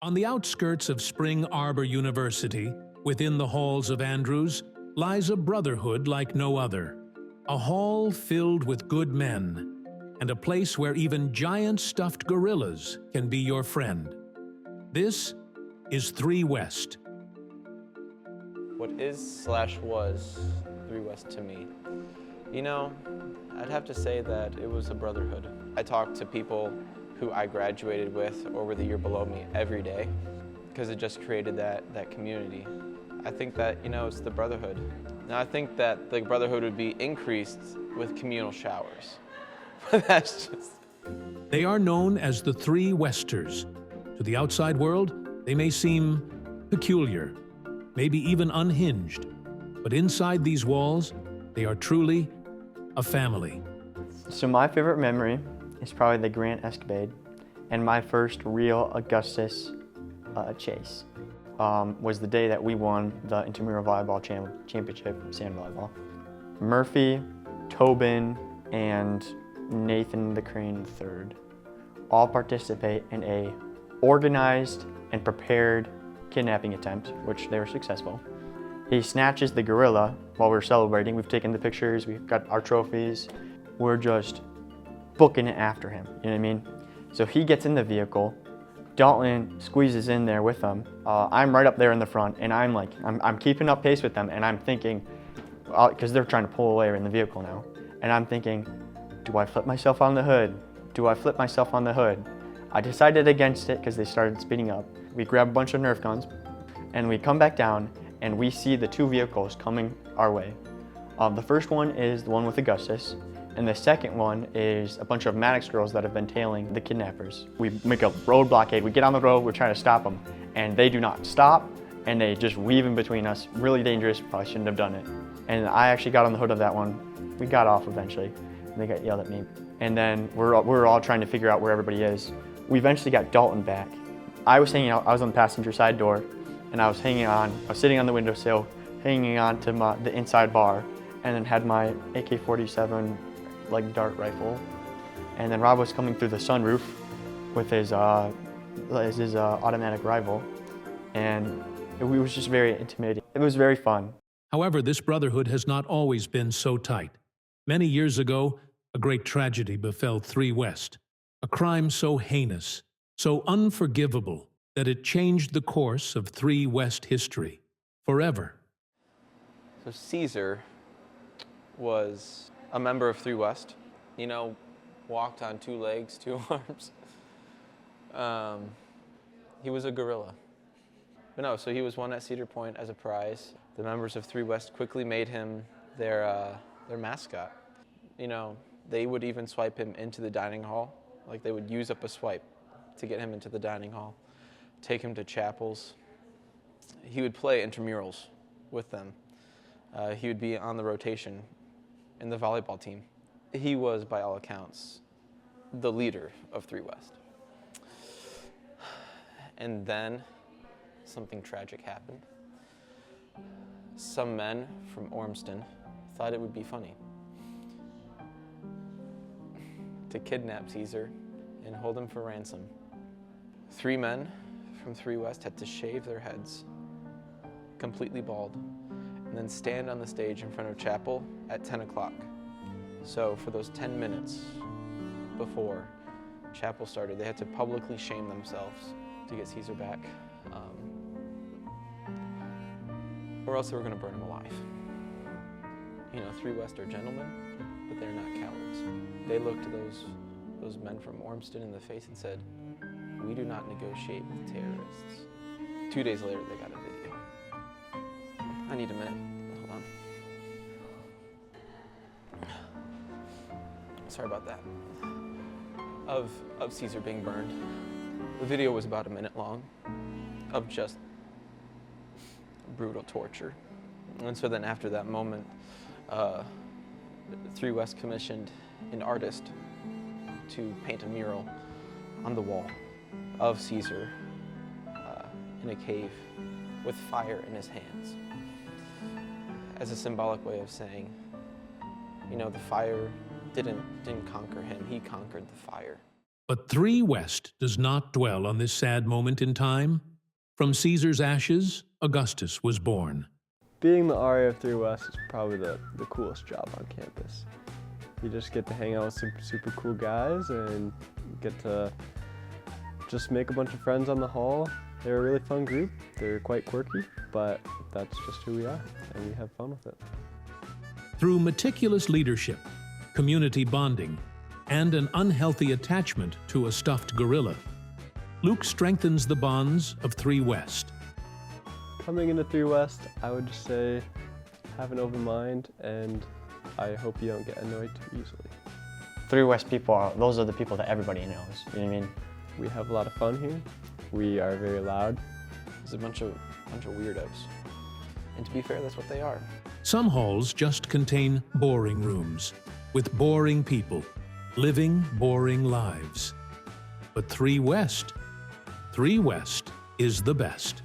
On the outskirts of Spring Arbor University, within the halls of Andrews, lies a brotherhood like no other. A hall filled with good men, and a place where even giant stuffed gorillas can be your friend. This is 3 West. What is/was 3 West to me? You know, I'd have to say that it was a brotherhood. I talked to people who I graduated with or were the year below me every day because it just created that community. I think that, it's the brotherhood. Now I think that the brotherhood would be increased with communal showers. But that's just... They are known as the 3 Westers. To the outside world, they may seem peculiar, maybe even unhinged. But inside these walls, they are truly a family. So my favorite memory is probably the Grand Escapade, and my first real Augustus chase was the day that we won the intramural volleyball championship, sand volleyball. Murphy, Tobin, and Nathan the Crane III all participate in a organized and prepared kidnapping attempt, which they were successful. He snatches the gorilla while we're celebrating. We've taken the pictures, we've got our trophies. We're just booking it after him, you know what I mean? So he gets in the vehicle, Dalton squeezes in there with him. I'm right up there in the front, and I'm keeping up pace with them, and I'm thinking, because they're trying to pull away in the vehicle now, and I'm thinking, do I flip myself on the hood? Do I flip myself on the hood? I decided against it because they started speeding up. We grab a bunch of Nerf guns, and we come back down, and we see the 2 vehicles coming our way. The first one is the one with Augustus, and the second one is a bunch of Maddox girls that have been tailing the kidnappers. We make a road blockade. We get on the road, we're trying to stop them, and they do not stop, and they just weave in between us. Really dangerous, probably shouldn't have done it. And I actually got on the hood of that one. We got off eventually, and they got yelled at me. And then we're all trying to figure out where everybody is. We eventually got Dalton back. I was hanging out, I was on the passenger side door, and I was sitting on the windowsill, hanging on to the inside bar, and then had my AK-47 dart rifle. And then Rob was coming through the sunroof with his automatic rifle, and it was just very intimidating. It was very fun. However, this brotherhood has not always been so tight. Many years ago, a great tragedy befell 3 West, a crime so heinous, so unforgivable, that it changed the course of 3 West history forever. So Caesar was a member of 3 West, walked on 2 legs, 2 arms. He was a gorilla. But no, so he was won at Cedar Point as a prize. The members of 3 West quickly made him their mascot. They would even swipe him into the dining hall. They would use up a swipe to get him into the dining hall, take him to chapels. He would play intramurals with them. He would be on the rotation in the volleyball team. He was, by all accounts, the leader of 3 West. And then something tragic happened. Some men from Ormston thought it would be funny to kidnap Caesar and hold him for ransom. 3 men from 3 West had to shave their heads, completely bald, and then stand on the stage in front of chapel at 10 o'clock. So for those 10 minutes before chapel started, they had to publicly shame themselves to get Caesar back, or else they were going to burn him alive. 3 West are gentlemen, but they're not cowards. They looked those men from Ormston in the face and said, "We do not negotiate with terrorists." 2 days later, they got a video. I need a minute. Hold on. Sorry about that. Of Caesar being burned. The video was about a minute long of just brutal torture. And so then after that moment, 3 West commissioned an artist to paint a mural on the wall of Caesar in a cave with fire in his hands, as a symbolic way of saying, the fire didn't conquer him, he conquered the fire. But 3 West does not dwell on this sad moment in time. From Caesar's ashes, Augustus was born. Being the RA of 3 West is probably the coolest job on campus. You just get to hang out with some super cool guys and get to just make a bunch of friends on the hall. They're a really fun group. They're quite quirky, but that's just who we are, and we have fun with it. Through meticulous leadership, community bonding, and an unhealthy attachment to a stuffed gorilla, Luke strengthens the bonds of 3 West. Coming into 3 West, I would just say have an open mind, and I hope you don't get annoyed too easily. 3 West people those are the people that everybody knows, you know what I mean? We have a lot of fun here. We are very loud. There's a bunch of weirdos. And to be fair, that's what they are. Some halls just contain boring rooms, with boring people, living boring lives. But 3 West is the best.